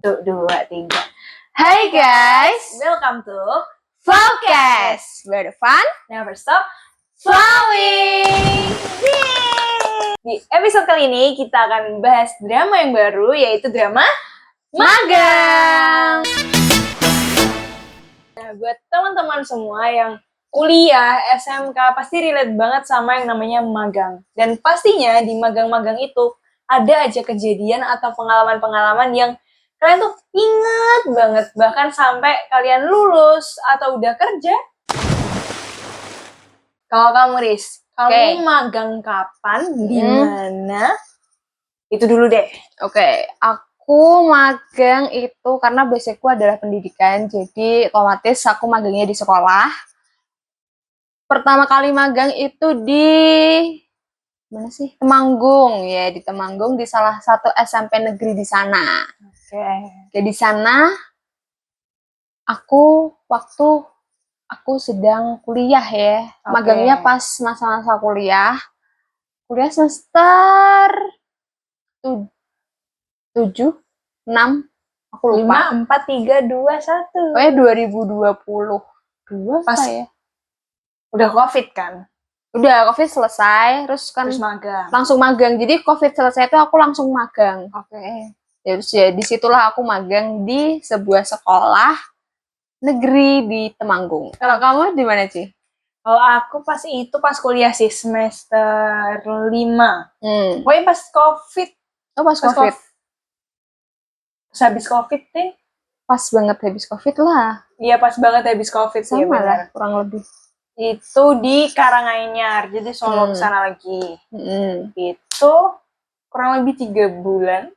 1, 2, 3. Hai guys, Welcome to Flowcast, where the fun Never Stop flowing. Di episode kali ini kita akan bahas drama yang baru, yaitu drama Magang. Nah, buat teman-teman semua yang kuliah, SMK, pasti relate banget sama yang namanya magang. Dan pastinya di magang-magang itu ada aja kejadian atau pengalaman-pengalaman yang kalian tuh ingat banget. Bahkan sampai kalian lulus atau udah kerja. Kalau kamu, Riz, kamu magang kapan, di mana? Itu dulu deh. Oke, aku magang itu karena basicku adalah pendidikan, jadi otomatis aku magangnya di sekolah. Pertama kali magang itu di mana sih? Temanggung ya, di Temanggung di salah satu SMP negeri di sana. Oke, di sana aku sedang kuliah ya. Magangnya pas masa-masa kuliah. Kuliah semester 7, 6, aku lupa. 5, 4, 3, 2, 1. Pokoknya 2022 pas ya. Udah COVID kan? Udah COVID selesai, terus magang. Langsung magang. Jadi COVID selesai itu aku langsung magang. Terus ya disitulah aku magang di sebuah sekolah negeri di Temanggung. Kalau kamu di mana sih? Kalau aku pas kuliah sih semester 5. Pokoknya pas COVID. Oh, pas COVID. Pas habis COVID deh. Pas banget habis COVID lah. Iya, pas banget habis COVID. Sama lah, kurang lebih. Itu di Karanganyar, jadi Solo kesana lagi. Itu kurang lebih 3 bulan.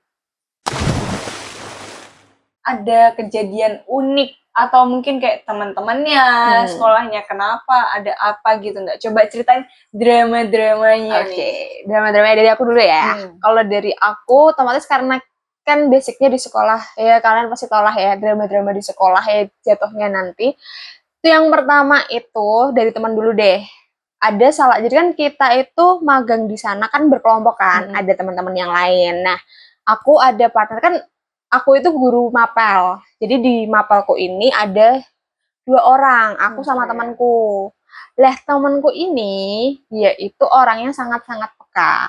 Ada kejadian unik atau mungkin kayak teman-temannya, sekolahnya kenapa, ada apa gitu nggak? Coba ceritain drama-dramanya. Oke, drama-dramanya dari aku dulu ya. Kalau dari aku, otomatis karena kan basicnya di sekolah ya, kalian pasti tahu lah ya, drama-drama di sekolah ya jatuhnya nanti. Itu yang pertama itu dari teman dulu deh. Ada salah, jadi kan kita itu magang di sana kan berkelompok kan, ada teman-teman yang lain. Nah, aku ada partner kan, aku itu guru mapel. Jadi di mapelku ini ada 2 orang, aku sama temanku. Lah, temanku ini dia itu orangnya sangat-sangat peka.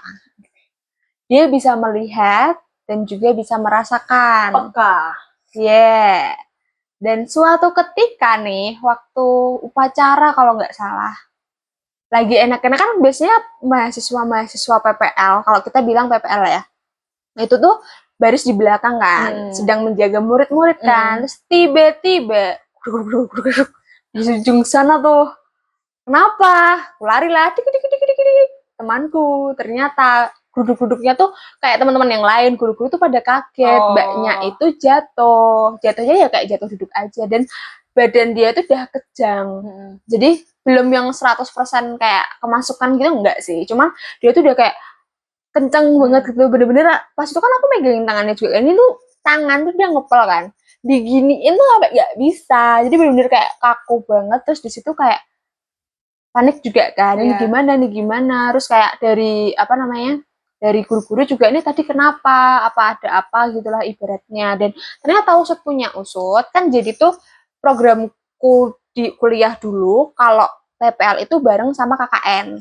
Dia bisa melihat dan juga bisa merasakan. Peka. Yeah. Dan suatu ketika nih, waktu upacara kalau nggak salah, lagi enak-enak kan biasanya mahasiswa PPL, kalau kita bilang PPL ya, itu tuh baris di belakang kan, sedang menjaga murid-murid kan, terus tiba-tiba di ujung sana tuh, kenapa? Lari lah, temanku, ternyata guru-gurunya tuh kayak teman-teman yang lain, guru-guru tuh pada kaget, mbaknya itu jatuhnya ya kayak jatuh duduk aja, dan badan dia tuh udah kejang, jadi belum yang 100% kayak kemasukan gitu enggak sih, cuma dia tuh udah kayak kenceng banget gitu, bener-bener pas itu kan aku megangin tangannya juga, ini tuh tangan tuh dia ngepel kan, diginiin tuh sampai nggak bisa, jadi bener-bener kayak kaku banget, terus di situ kayak panik juga kan, ini gimana, terus kayak dari dari guru-guru juga, ini tadi kenapa, apa ada apa gitulah ibaratnya. Dan ternyata usut punya usut kan, jadi tuh programku di kuliah dulu kalau PPL itu bareng sama KKN.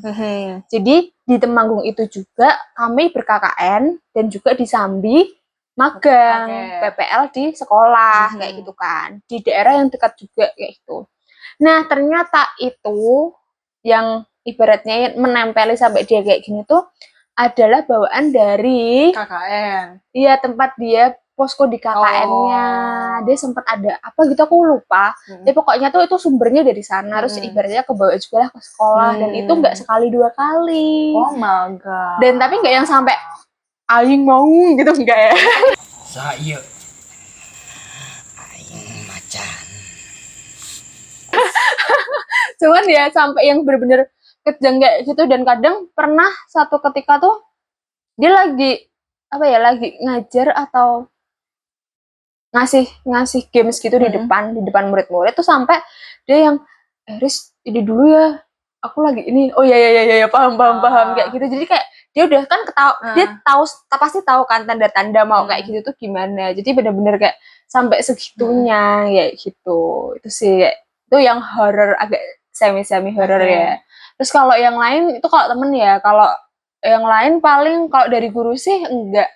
Jadi di Temanggung itu juga kami ber-KKN dan juga disambi magang PPL di sekolah kayak gitu kan, di daerah yang dekat juga kayak gitu. Nah, ternyata itu yang ibaratnya menempeli sampai dia kayak gini tuh adalah bawaan dari KKN. Iya, tempat dia posko di KKN-nya. Dia sempat ada apa gitu, aku lupa. Tapi pokoknya tuh itu sumbernya dari sana. Terus ibaratnya kebawa juga lah ke sekolah. Dan itu nggak sekali 2 kali. Oh my god. Dan tapi nggak yang sampai aing mau gitu, enggak ya. Saya aing macan. Cuman ya sampai yang bener-bener kejang kayak gitu. Dan kadang pernah satu ketika tuh dia lagi lagi ngajar atau ngasih games gitu di depan murid-murid tuh, sampai dia yang Riz ini dulu ya, aku lagi ini, oh ya paham kayak gitu. Jadi kayak dia udah kan dia tahu pasti tahu kan tanda-tanda mau kayak gitu tuh gimana. Jadi bener-bener kayak sampai segitunya kayak gitu. Itu sih kayak, itu yang horror, agak semi horror ya. Terus kalau yang lain itu kalau temen ya, kalau yang lain paling kalau dari guru sih enggak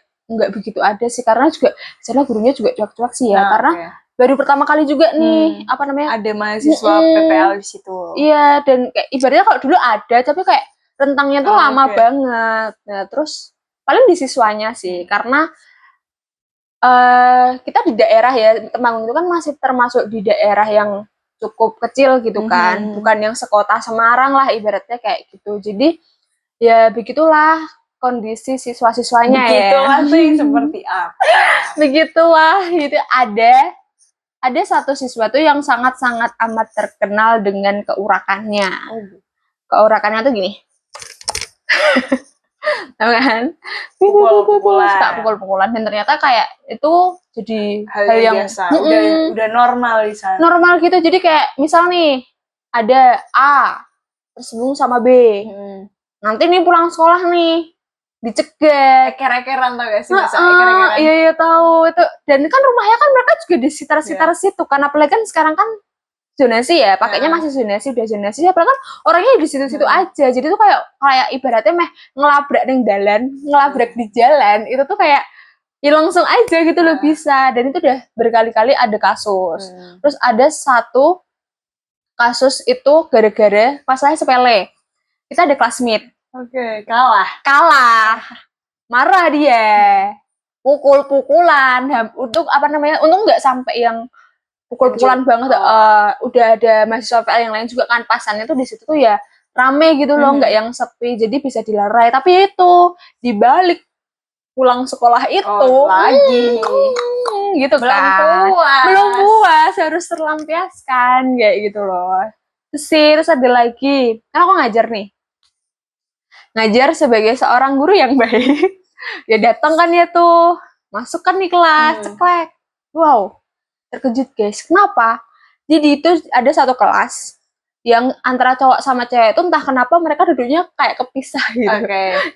begitu ada sih, karena juga sana gurunya juga cuek-cuek sih ya, karena baru pertama kali juga nih apa namanya ada mahasiswa PPL di situ. Iya, dan kayak ibaratnya kalau dulu ada tapi kayak rentangnya tuh lama banget. Nah, terus paling di siswanya sih, karena kita di daerah ya, Temanggung itu kan masih termasuk di daerah yang cukup kecil gitu kan, bukan yang sekota Semarang lah ibaratnya kayak gitu. Jadi ya begitulah kondisi siswa-siswanya ya. Begitulah tuh yang seperti apa? Begitulah gitu. Ada satu siswa tuh yang sangat-sangat amat terkenal dengan keurakannya. Keurakannya tuh gini. Tahu kan? Pukul-pukulan, dan ternyata kayak itu jadi hal yang biasa. Udah normal di sana. Normal gitu. Jadi kayak misal nih ada A tersambung sama B. Nanti nih pulang sekolah nih dicegat, eker-ekeran tau gak sih, masa eker-ekeran? Iya tahu itu. Dan kan rumahnya kan mereka juga di sekitar situ kan, apalagi kan sekarang kan zonasi ya, pakainya masih zonasi, udah zonasi, apalagi kan orangnya di situ-situ aja. Jadi tuh kayak ibaratnya ngelabrak ngelabrak di jalan, itu tuh kayak ya langsung aja gitu loh bisa. Dan itu udah berkali-kali ada kasus. Terus ada satu kasus itu gara-gara masalahnya sepele. Kita ada classmate. Kalah. Marah dia. Pukul-pukulan. Untuk apa namanya? Untung nggak sampai yang pukul-pukulan banget. Udah ada mahasiswa PL yang lain juga kan, pasannya tuh di situ tuh ya rame gitu loh, nggak yang sepi. Jadi bisa dilerai. Tapi itu dibalik pulang sekolah itu lagi gitu kan. Belum puas, harus terlampiaskan kayak gitu loh. Terus ada lagi. Kan aku ngajar nih. Ngajar sebagai seorang guru yang baik. Ya datang kan ya tuh, masuk kan di kelas, ceklek. Wow, terkejut guys. Kenapa? Jadi itu ada satu kelas yang antara cowok sama cewek itu entah kenapa mereka duduknya kayak kepisah gitu.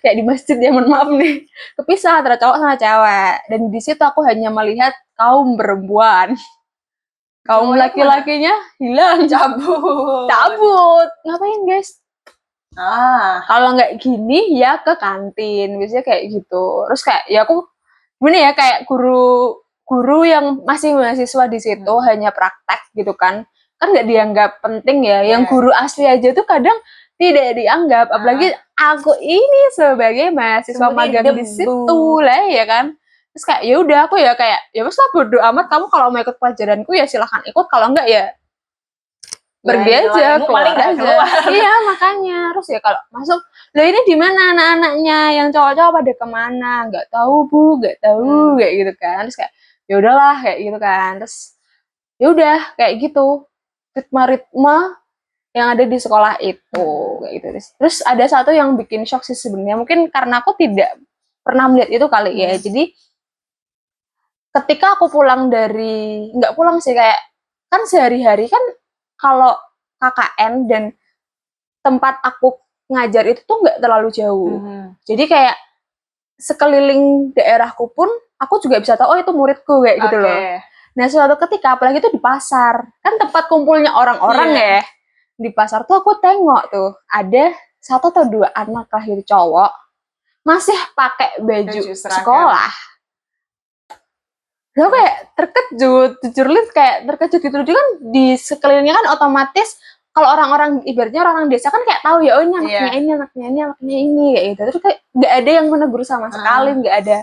Kayak di masjid ya, mohon maaf nih. Kepisah antara cowok sama cewek. Dan di situ aku hanya melihat kaum perempuan. Kaum laki-lakinya hilang. Cabut. Ngapain guys? Kalau nggak gini ya ke kantin, biasanya kayak gitu. Terus kayak ya aku gimana ya, kayak guru yang masih mahasiswa di situ hanya praktek gitu kan nggak dianggap penting ya. Yang guru asli aja tuh kadang tidak dianggap, apalagi aku ini sebagai mahasiswa magang di situ lah ya kan. Terus kayak ya udah aku ya kayak ya wes lah, bodo amat, kamu kalau mau ikut pelajaranku ya silahkan ikut, kalau enggak ya pergi aja, keluar aja. Iya makanya. Terus ya kalau masuk, loh ini di mana anak-anaknya yang cowok-cowok pada kemana? Nggak tahu bu, nggak tahu kayak gitu kan. Terus kayak ya udahlah kayak gitu kan. Terus ya udah kayak gitu ritme yang ada di sekolah itu kayak gitu. Terus ada satu yang bikin shock sih sebenarnya, mungkin karena aku tidak pernah melihat itu kali ya. Jadi ketika aku pulang dari, nggak pulang sih, kayak kan sehari-hari kan kalau KKN dan tempat aku ngajar itu tuh nggak terlalu jauh. Jadi kayak sekeliling daerahku pun aku juga bisa tahu, oh itu muridku kayak gitu loh. Nah suatu ketika, apalagi itu di pasar, kan tempat kumpulnya orang-orang ya. Di pasar tuh aku tengok tuh ada 1 atau 2 anak lah gitu cowok masih pakai baju sekolah. Lo kayak terkejut, jujur Lid, kayak terkejut gitu. Dia kan di sekelilingnya kan otomatis kalau orang-orang ibaratnya orang desa kan kayak tahu ya, oh ini anaknya ini kayak gitu. Terus kayak nggak ada yang menegur sama sekali, nggak ada.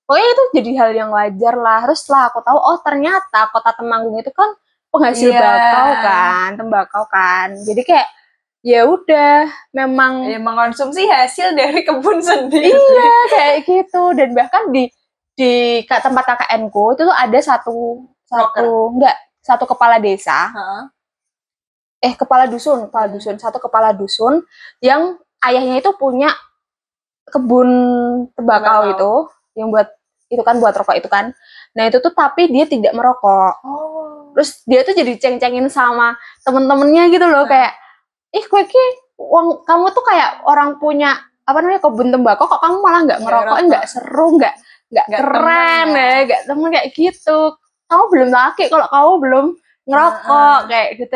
Pokoknya itu jadi hal yang wajar lah. Terus lah aku tahu, oh ternyata kota Temanggung itu kan penghasil tembakau kan. Jadi kayak ya udah memang mengkonsumsi hasil dari kebun sendiri. Iya kayak gitu. Dan bahkan di tempat KKN-ku itu tuh ada satu kepala desa, satu kepala dusun yang ayahnya itu punya kebun tembakau itu, yang buat itu kan, buat rokok itu kan. Nah itu tuh tapi dia tidak merokok. Terus dia tuh jadi ceng-cengin sama temen-temennya gitu loh, kayak kue ki uang kamu tuh kayak orang punya apa namanya kebun tembakau, kok kamu malah nggak ngerokok, nggak seru, nggak Nggak keren temen, ya, nggak temen kayak gitu. Kamu belum laki kalau kamu belum ngerokok kayak gitu.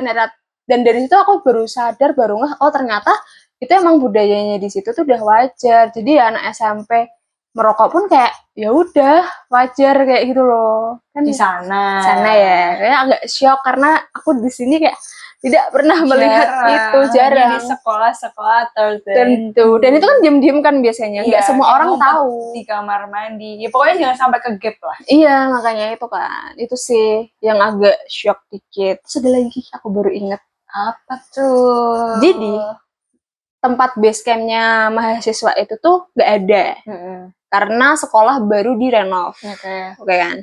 Dan dari situ aku baru sadar, baru ngeh, oh ternyata itu emang budayanya di situ tuh udah wajar. Jadi ya anak SMP merokok pun kayak ya udah wajar kayak gitu loh. Kan di sana ya. Kayak agak shock karena aku di sini kayak tidak pernah melihat itu, Hanya jarang. di sekolah Tentu. Dan itu kan diam-diam kan biasanya, nggak semua orang tahu. Di kamar mandi. Ya pokoknya jangan sampai ke gap lah. Iya, makanya itu kan. Itu sih yang agak shock dikit. Terus ada lagi, aku baru inget. Apa tuh? Jadi, tempat base campnya mahasiswa itu tuh nggak ada. Karena sekolah baru direnov. Oke kan?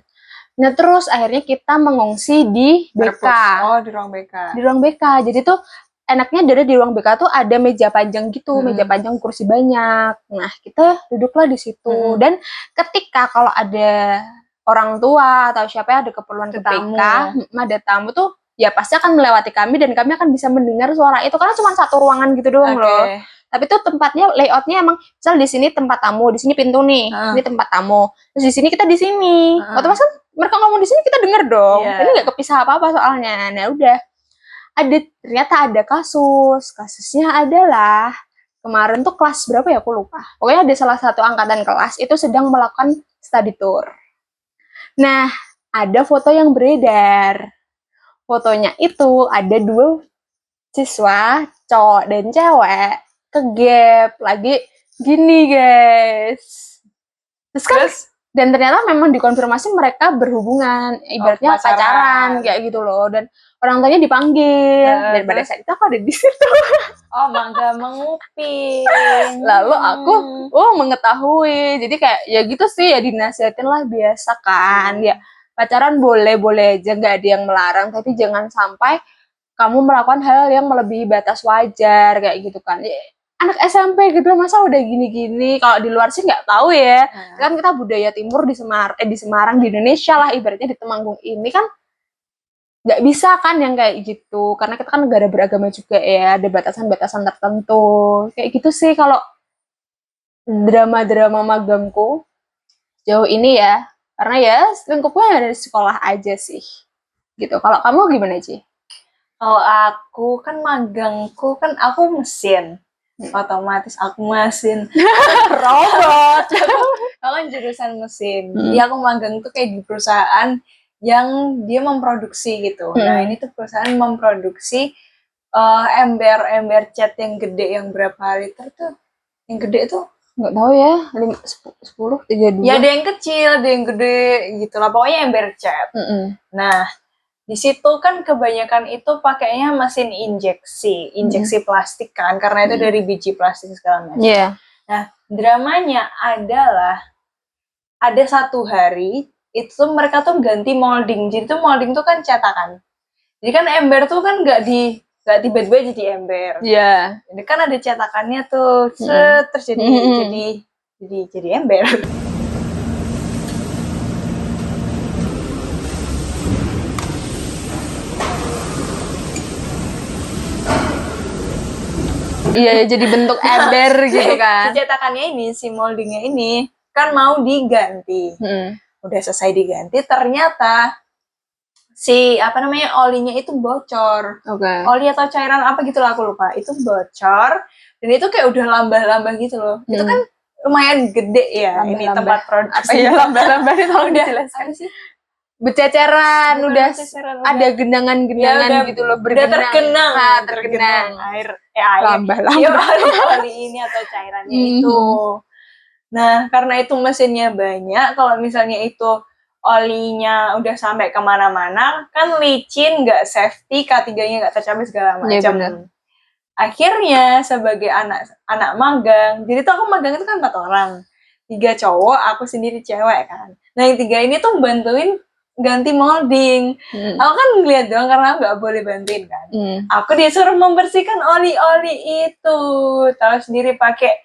Nah, terus akhirnya kita mengungsi di BK. Oh, di ruang BK. Di ruang BK. Jadi tuh enaknya dari di ruang BK tuh ada meja panjang gitu, meja panjang, kursi banyak. Nah, kita duduklah di situ. Dan ketika kalau ada orang tua atau siapa yang ada keperluan ke BK, ada tamu tuh ya pasti akan melewati kami dan kami akan bisa mendengar suara itu karena cuma satu ruangan gitu doang loh. Tapi tuh tempatnya, layoutnya emang misal di sini tempat tamu, di sini pintu nih, ini tempat tamu. Terus di sini kita di sini. Otomatis kan mereka ngomong di sini kita denger dong. Ini nggak kepisah apa-apa soalnya. Nah udah, ternyata ada kasusnya adalah kemarin tuh kelas berapa ya aku lupa. Pokoknya ada salah satu angkatan kelas itu sedang melakukan study tour. Nah ada foto yang beredar. Fotonya itu ada 2 siswa cowok dan cewek ke gap lagi gini guys. Terus kan dan ternyata memang dikonfirmasi mereka berhubungan, ibaratnya pacaran kayak gitu loh. Dan orang tuanya dipanggil. Dan pada saat itu aku ada di situ. Oh, mangga menguping. Lalu aku mengetahui. Jadi kayak ya gitu sih, ya dinasihatin lah biasa kan. Ya pacaran boleh aja, nggak ada yang melarang, tapi jangan sampai kamu melakukan hal yang melebihi batas wajar kayak gitu kan. Ya, anak SMP gitu masa udah gini-gini. Kalau di luar sih nggak tahu ya. Kan kita budaya timur di Semarang di Indonesia lah ibaratnya, di Temanggung ini kan nggak bisa kan yang kayak gitu. Karena kita kan negara beragama juga ya, ada batasan-batasan tertentu. Kayak gitu sih kalau drama-drama magangku jauh ini ya. Karena ya lingkupnya dari sekolah aja sih. Gitu. Kalau kamu gimana sih? Kalau aku kan magangku kan aku mesin. Otomatis aku mesin robot. Aku kan jurusan mesin. Jadi aku magang tuh kayak di perusahaan yang dia memproduksi gitu. Nah, ini tuh perusahaan memproduksi ember cat yang gede, yang berapa liter tuh? Yang gede tuh nggak tahu ya, 10, 32. Ya ada yang kecil, ada yang gede gitu lah. Pokoknya ember cat. Nah, di situ kan kebanyakan itu pakainya mesin injeksi plastik kan, karena itu dari biji plastik segala macam. Nah, dramanya adalah ada satu hari itu mereka tuh ganti molding. Jadi tuh molding tuh kan cetakan. Jadi kan ember tuh kan nggak tiba-tiba jadi ember. Jadi kan ada cetakannya tuh, terus jadi ember. Iya, jadi bentuk ember gitu kan. Cetakannya ini, si moldingnya ini kan mau diganti. Udah selesai diganti, ternyata si olinya itu bocor. Oli atau cairan apa gitu lah, aku lupa. Itu bocor dan itu kayak udah lambah-lambah gitu loh. Itu kan lumayan gede ya, ini tempat produksi. Iya, lambah-lambah itu udah apa sih? Bececeran, udah ada genangan-genangan gitu loh, udah tergenang air. Lambah-lambah oli ini atau cairannya itu. Nah, karena itu mesinnya banyak, kalau misalnya itu olinya udah sampai kemana-mana, kan licin, nggak safety, K3-nya nggak tercapai segala macam. Akhirnya sebagai anak magang, jadi tuh aku magang itu kan 4 orang, 3 cowok, aku sendiri cewek kan. Nah yang 3 ini tuh bantuin ganti molding. Aku kan ngeliat doang karena nggak boleh bantuin kan. Aku disuruh membersihkan oli-oli itu, tahu sendiri pakai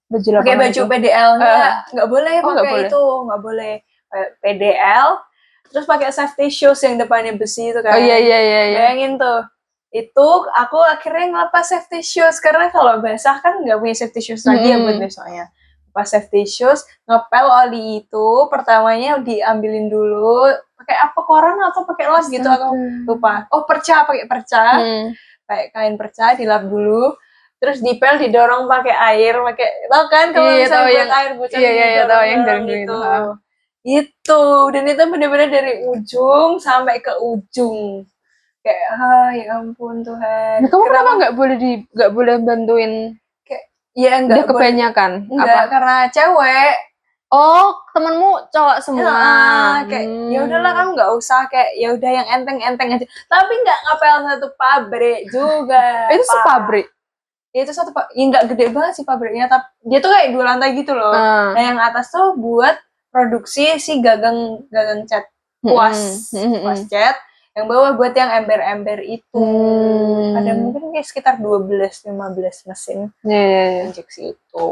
pakai baju PDL, nggak boleh pakai itu, nggak boleh PDL, terus pakai safety shoes yang depannya besi itu kan. Iya. Bayangin tuh, itu aku akhirnya ngelepas safety shoes karena kalau basah kan nggak punya safety shoes lagi ya buat besoknya. Pas safety shoes, ngepel oli itu pertamanya diambilin dulu pakai apa, koran atau pakai las gitu, aku lupa. Oh, perca, pakai perca, pakai kain perca, dilap dulu, terus dipel, didorong pakai air, tau kan kalau Iya, misalnya tahu buat yang- air bocor iya, tahu yang dari gitu. itu. Itu, dan itu bener-bener dari ujung sampai ke ujung. Kayak, ya ampun Tuhan. Nah, kamu kenapa nggak boleh bantuin? Ya Udah enggak boleh. kebanyakan. Enggak, Apa? karena cewek. Oh, temenmu cowok semua. Kayak ya udahlah, kamu nggak usah, kayak ya udah yang enteng-enteng aja. Tapi nggak ngapel satu pabrik juga. Itu Pak. sepabrik. Ya, itu satu ya nggak gede banget sih pabriknya, tapi dia tuh kayak 2 lantai gitu loh. Nah, yang atas tuh buat produksi si gagang cat kuas cat, yang bawah buat yang ember-ember itu. Ada mungkin kayak sekitar 12-15 mesin injeksi itu.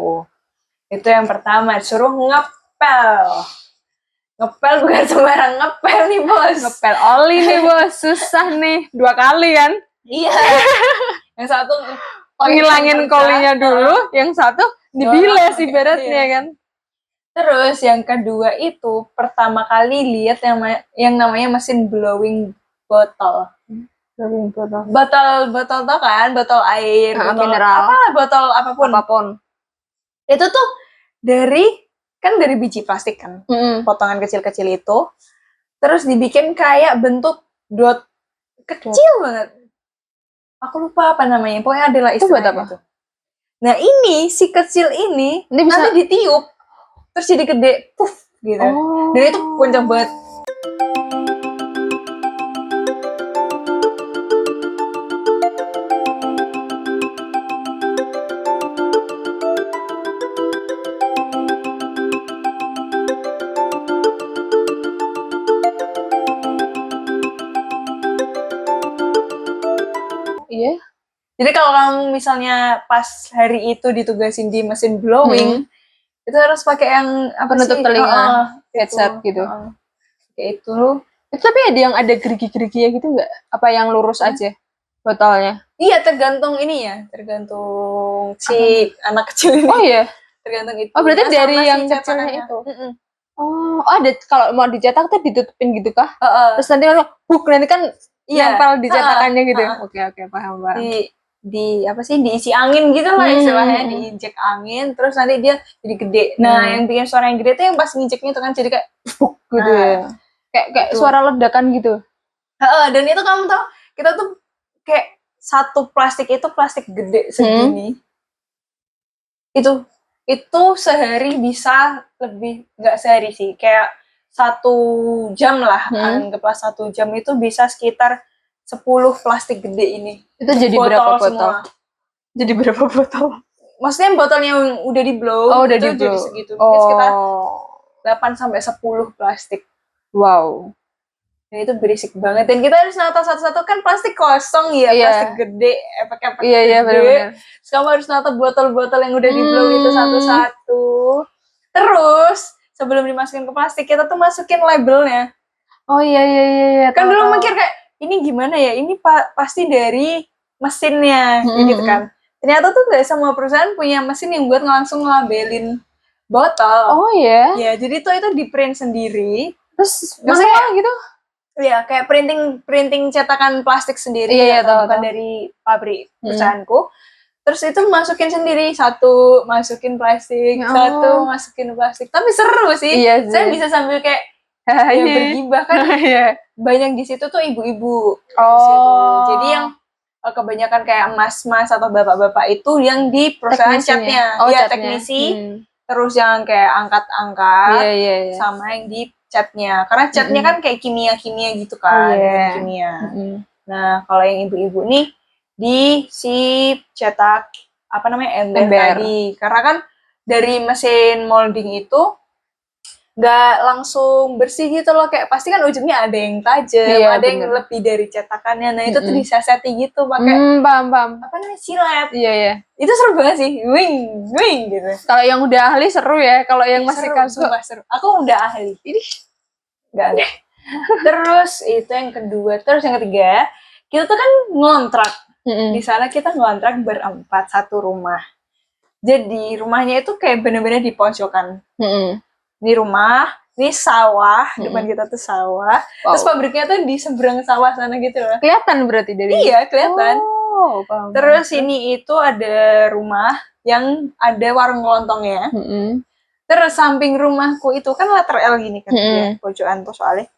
Itu yang pertama, disuruh ngepel bukan sembarang ngepel nih bos. Ngepel oli nih bos, susah nih 2 kali kan. Iya. Yang satu Ngilangin kolinya dulu, yang satu dibilas ibaratnya kan. Terus yang kedua itu pertama kali lihat yang namanya mesin blowing botol. Botol tau kan, botol air, botol mineral, botol apapun. Itu tuh dari biji plastik kan, potongan kecil-kecil itu, terus dibikin kayak bentuk dot kecil banget. Aku lupa apa namanya, pokoknya adalah istilahnya itu. Nah ini si kecil ini bisa nanti ditiup, terus jadi gede, puff gitu. Dan itu kencang banget. Iya. Jadi kalau kamu misalnya pas hari itu ditugasin di mesin blowing, itu harus pakai yang penutup telinga, headset gitu. Kayak itu. Tapi ada yang ada gerigi-geriginya gitu nggak? Apa yang lurus aja botolnya? Iya, tergantung ini ya, tergantung si anak kecil ini. Oh iya. Tergantung itu. Oh berarti dari yang si kecilnya itu. Oh, ada kalau mau dicetak tuh ditutupin gitu kah? Terus nanti kalau nanti kan nempel di cetakannya gitu. Oke, paham. Diisi angin gitu lah istilahnya, diinjek angin, terus nanti dia jadi gede. Nah, yang bikin suara yang gede tuh yang pas nginjeknya itu kan jadi kayak gitu ya. Kayak suara ledakan gitu. Dan itu kamu tau, kita tuh kayak satu plastik itu plastik gede segini. Itu sehari bisa lebih, nggak sehari sih, kayak 1 jam lah, anggaplah 1 jam itu bisa sekitar 10 plastik gede ini. Itu jadi berapa botol? Jadi berapa botol? Maksudnya botolnya yang udah di blow, udah itu di blow. jadi segitu. Mungkin sekitar 8-10 plastik. Wow. Dan itu berisik banget. Dan kita harus nata satu-satu, kan plastik kosong ya, plastik gede, efek-efek gede. Iya, benar-benar. Terus kamu harus nata botol-botol yang udah di blow itu satu-satu. Terus sebelum dimasukin ke plastik, kita tuh masukin labelnya. Oh iya. Kan dulu mikir kayak, ini gimana ya? Ini pasti dari mesinnya, gitu kan. Ternyata tuh gak semua perusahaan punya mesin yang buat langsung ngelabelin botol. Oh iya? Ya, jadi tuh itu di print sendiri. Terus manual gitu? Iya, kayak printing cetakan plastik sendiri, bukan dari pabrik perusahaanku. Terus itu masukin sendiri, satu masukin plastik, satu masukin plastik. Tapi seru sih. Iya sih. Saya bisa sambil kayak bergibah kan. Banyak di situ tuh ibu-ibu. Jadi yang kebanyakan kayak mas-mas atau bapak-bapak itu yang di perusahaan catnya. Teknisi. Terus yang kayak angkat-angkat. Sama yang di catnya. Karena catnya kan kayak kimia-kimia gitu kan. Kimia. Nah, kalau yang ibu-ibu nih di si cetak ember tadi. Karena kan dari mesin molding itu nggak langsung bersih gitu loh, kayak pasti kan ujungnya ada yang tajam, ada yang lebih dari cetakannya. Nah itu tuh diseseti gitu pakai paham. Silet. Iya. Itu seru banget sih, wing gitu. Kalau yang udah ahli seru ya, kalau yang masih casual seru. Aku udah ahli. Ini nggak ahli. Terus itu yang kedua, terus yang ketiga kita tuh kan ngontrak. Mm-mm. Di sana kita ngontrak berempat satu rumah. Jadi rumahnya itu kayak bener-bener di pojokan. Mm-mm. Ini rumah, ini sawah, Mm-mm. depan kita tuh sawah. Wow. Terus pabriknya tuh di seberang sawah sana gitu loh. Kelihatan berarti dari. Iya, kelihatan. Oh, paham. Terus ini itu ada rumah yang ada warung kelontongnya. Mm-mm. Terus samping rumahku itu kan letter L gini kan, Mm-mm. ya, pojokan tuh soalnya.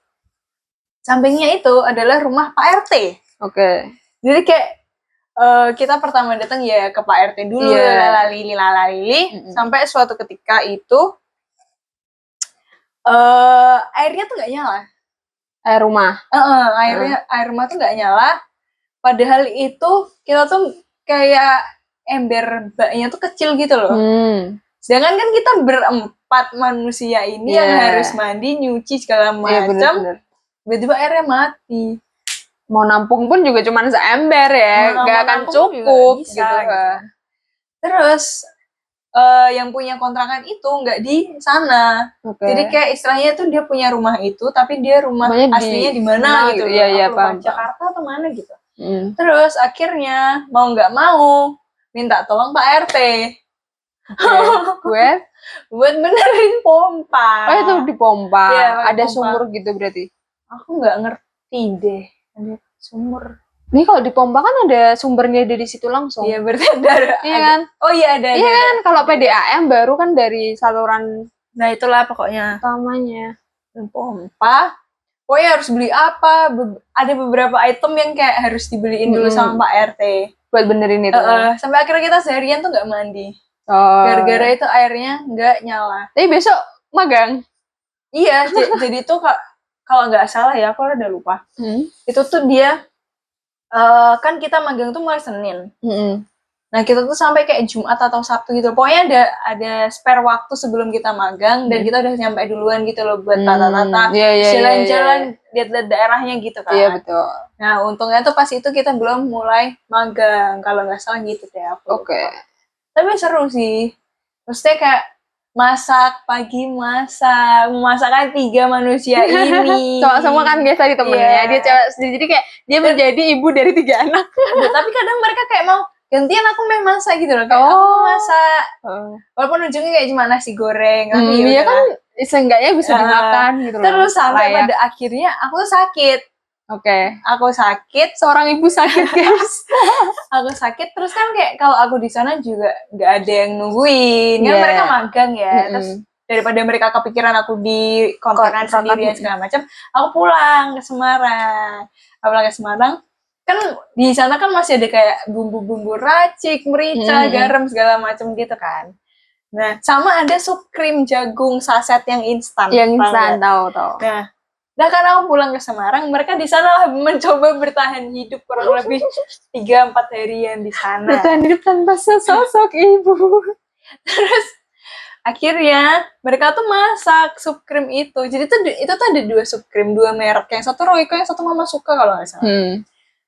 Sampingnya itu adalah rumah Pak RT. Oke. Jadi kayak kita pertama datang ya ke Pak RT dulu, Iya. lalalili, Mm-mm. sampai suatu ketika itu airnya tuh nggak nyala. Rumah. Air rumah tuh nggak nyala. Padahal itu kita tuh kayak ember baknya tuh kecil gitu loh. Sedangkan kan kita berempat manusia ini yang Iya. harus mandi, nyuci segala Iya, macam. bener-bener. Tiba-tiba airnya mati. Mau nampung pun juga cuma seember ya, Mau nggak akan nampung cukup juga bisa, gitu. gitu. Terus yang punya kontrakan itu nggak di sana. Oke. Jadi kayak istilahnya tuh dia punya rumah itu, tapi dia rumah Rumahnya di aslinya di mana mana gitu. gitu. Iya, iya, Aku lupa, paham. Jakarta atau mana gitu. Terus Terus akhirnya mau nggak mau minta tolong Pak RT buat benerin pompa. Oh itu dipompa. Iya, Ada pompa. sumur gitu berarti. Aku nggak ngerti deh. Ada sumur. Ini kalau dipompa kan ada sumbernya dari situ langsung. Iya berarti ada. Iya kan? Oh iya ada. Iya kan? Kalau PDAM baru kan dari saluran Nah itulah pokoknya. utamanya. Pompa. Pokoknya harus beli apa? Ada beberapa item yang kayak harus dibeliin dulu sama Pak RT. Buat benerin itu. Sampai akhirnya kita seharian tuh nggak mandi. Oh. Gara-gara itu airnya nggak nyala. Tapi besok magang. Iya, jadi tuh kalau nggak salah ya, aku udah lupa. Itu tuh dia kan kita magang tuh mulai Senin. Nah kita tuh sampai kayak Jumat atau Sabtu gitu. Pokoknya ada spare waktu sebelum kita magang dan kita udah nyampe duluan gitu loh buat tata-tata, jalan-jalan, lihat-lihat daerahnya gitu kan. Iya betul. Nah untungnya tuh pas itu kita belum mulai magang, kalau nggak salah gitu deh aku. Oke. Tapi seru sih. Maksudnya kayak masak pagi, memasakkan 3 manusia ini. Cowok semua kan biasa di temennya. Iya. Dia cewek sendiri. Jadi kayak dia menjadi ibu dari 3 anak. Tapi kadang mereka kayak mau gantian aku main masak gitu loh. Kayak aku masak. Walaupun ujungnya kayak cuma nasi goreng. Tapi Iya yaudah. kan seenggaknya bisa dimakan gitu loh. Terus sampai Layak. pada akhirnya aku tuh sakit. Oke. Aku sakit. Seorang ibu sakit guys. Aku sakit. Terus kan kayak kalau aku di sana juga nggak ada yang nungguin. Kan Iya. mereka magang ya. Terus daripada mereka kepikiran aku di kontrakan sendirian segala macam, aku pulang ke Semarang. Kan di sana kan masih ada kayak bumbu-bumbu racik, merica, garam segala macam gitu kan. Nah, sama ada sup krim jagung saset yang instan. Yang instan, tahu. Nah karena aku pulang ke Semarang, mereka di sana mencoba bertahan hidup kurang lebih 3-4 harian di sana. Bertahan hidup tanpa sosok ibu. Terus akhirnya mereka tuh masak sup krim itu. Jadi itu tuh ada 2 sup krim, 2 merek. Yang satu Royco, yang satu Mama Suka kalau nggak salah.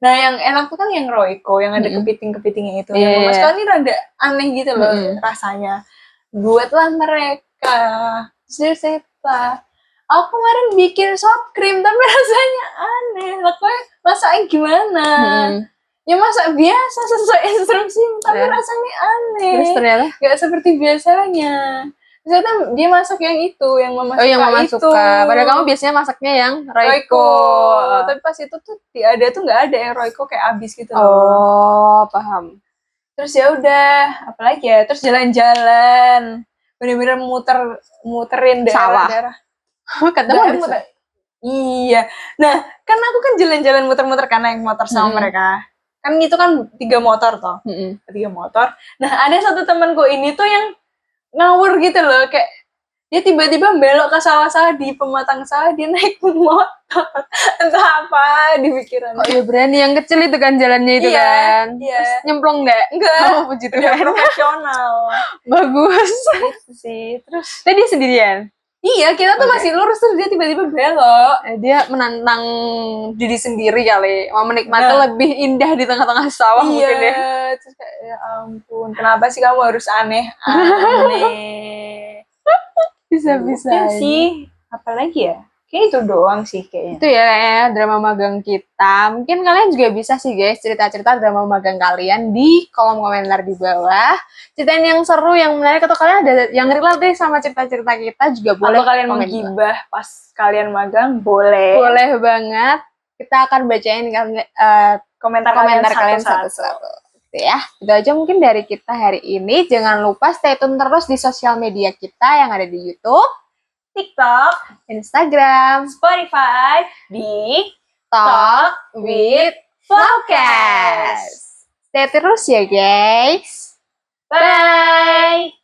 Nah yang enak tuh kan yang Royco, yang ada kepiting-kepitingnya itu. Yang Mama Suka ini rada aneh gitu loh rasanya. Buatlah mereka. Cerita. Aku kemarin bikin sop krim tapi rasanya aneh. Lah kok masaknya gimana? Ya masak biasa sesuai instruksi tapi rasanya aneh. Terus ternyata gak seperti biasanya. Ternyata dia masak yang itu, yang Mama Suka yang Mama itu. Suka. Padahal kamu biasanya masaknya yang Royco. Tapi pas itu tuh ada tuh nggak ada yang Royco kayak abis gitu. Oh, paham. Terus ya udah, apalagi ya? Terus jalan-jalan, bener-bener muterin daerah-daerah. Ketemu bisa. Iya. Nah, kan aku kan jalan-jalan muter-muter karena yang motor sama mereka. Kan itu kan 3 motor toh. 3 motor. Nah, ada satu temanku ini tuh yang ngawur gitu loh, kayak dia tiba-tiba belok ke sawah-sawah di pematang sawah, dia naik motor. Entah apa di pikirannya. Kok ya berani, yang kecil itu kan jalannya itu kan. Iya. Terus nyemplung enggak? Enggak. Oh, puji Udah Tuhan. profesional. Bagus. Gitu sih. Terus Tadi sendirian. iya, kita tuh masih lurus terus dia tiba-tiba belok. Dia menantang diri sendiri kali, mau menikmati lebih indah di tengah-tengah sawah mungkin ya. Iya, terus kayak ya ampun, kenapa sih kamu harus aneh? Bisa-bisa Mungkin sih, apalagi ya? Kayak itu doang sih kayaknya. Itu ya kayaknya drama magang kita. Mungkin kalian juga bisa sih guys cerita-cerita drama magang kalian di kolom komentar di bawah. Ceritain yang seru, yang menarik, atau kalian ada yang relate deh sama cerita-cerita kita juga boleh. Atau kalian komen di bawah. menggibah pas kalian magang, boleh. Boleh banget. Kita akan bacain Komentar komentar kalian satu-satu. satu-satu. Gitu ya. Itu aja mungkin dari kita hari ini. Jangan lupa stay tune terus di sosial media kita yang ada di YouTube, TikTok, Instagram, Spotify, di Talk with Podcast. Stay terus ya guys. Bye!